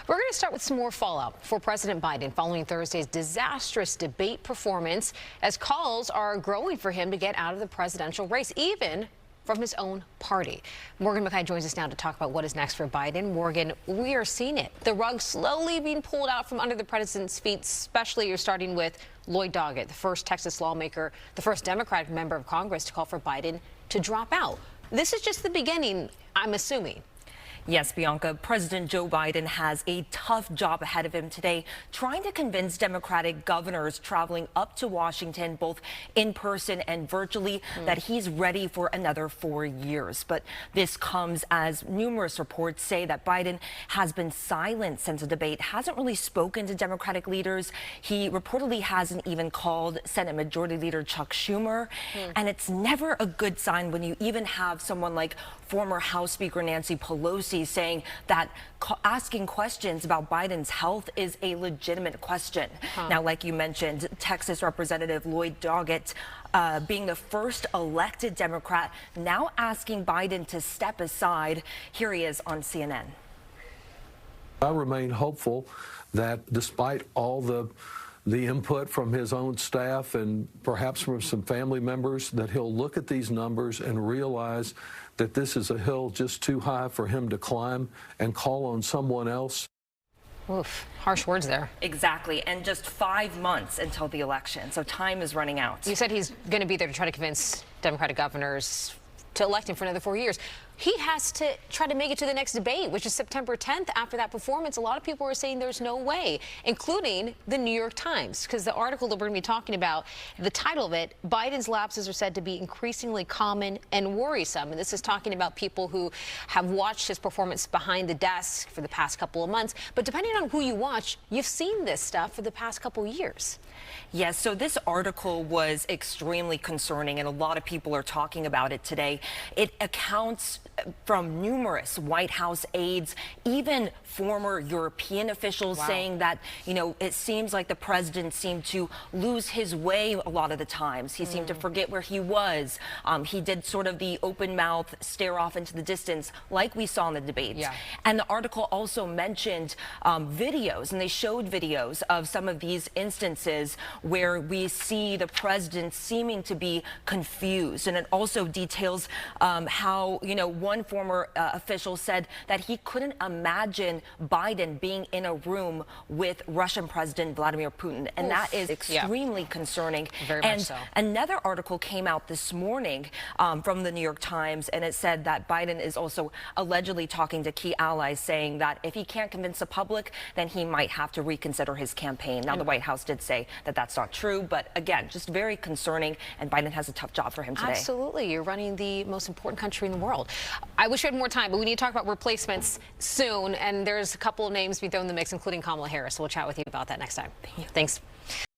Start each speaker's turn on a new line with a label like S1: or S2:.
S1: We're going to start with some more fallout for President Biden following Thursday's disastrous debate performance, as calls are growing for him to get out of the presidential race, even from his own party. Morgan McKay joins us now to talk about what is next for Biden. Morgan, we are seeing it. The rug slowly being pulled out from under the president's feet, especially you're starting with Lloyd Doggett, the first Texas lawmaker, the first Democratic member of Congress to call for Biden to drop out. This is just the beginning, I'm assuming.
S2: Yes, Bianca, President Joe Biden has a tough job ahead of him today, trying to convince Democratic governors traveling up to Washington, both in person and virtually, that he's ready for another 4 years. But this comes as numerous reports say that Biden has been silent since the debate, hasn't really spoken to Democratic leaders. He reportedly hasn't even called Senate Majority Leader Chuck Schumer. And it's never a good sign when you even have someone like former House Speaker Nancy Pelosi saying that asking questions about Biden's health is a legitimate question. Now, like you mentioned, Texas Representative Lloyd Doggett, being the first elected Democrat, now asking Biden to step aside. Here he is on CNN.
S3: I remain hopeful that despite all the input from his own staff and perhaps from some family members, that he'll look at these numbers and realize that this is a hill just too high for him to climb and call on someone else.
S1: Oof, harsh words there.
S2: Exactly, and just 5 months until the election, so time is running out.
S1: You said he's going to be there to try to convince Democratic governors to elect him for another 4 years. He has to try to make it to the next debate, which is September 10th. After that performance, a lot of people are saying there's no way, including the New York Times, because the article that we're going to be talking about, the title of it, Biden's lapses are said to be increasingly common and worrisome. And this is talking about people who have watched his performance behind the desk for the past couple of months. But depending on who you watch, you've seen this stuff for the past couple of years.
S2: Yes, so this article was extremely concerning, and a lot of people are talking about it today. It accounts from numerous White House aides, even former European officials saying that, you know, it seems like the president seemed to lose his way a lot of the times. He seemed to forget where he was. He did sort of the open mouth stare off into the distance like we saw in the debates. And the article also mentioned videos, and they showed videos of some of these instances where we see the president seeming to be confused. And it also details how, you know, one former official said that he couldn't imagine Biden being in a room with Russian President Vladimir Putin. And that is extremely concerning.
S1: Very much so.
S2: Another article came out this morning from the New York Times, and it said that Biden is also allegedly talking to key allies, saying that if he can't convince the public, then he might have to reconsider his campaign. Now, the White House did say that that's not true, but again, just very concerning, and Biden has a tough job for him today.
S1: Absolutely. You're running the most important country in the world. I wish we had more time, but we need to talk about replacements soon, and there's a couple of names being thrown in the mix, including Kamala Harris. So we'll chat with you about that next time. Thanks.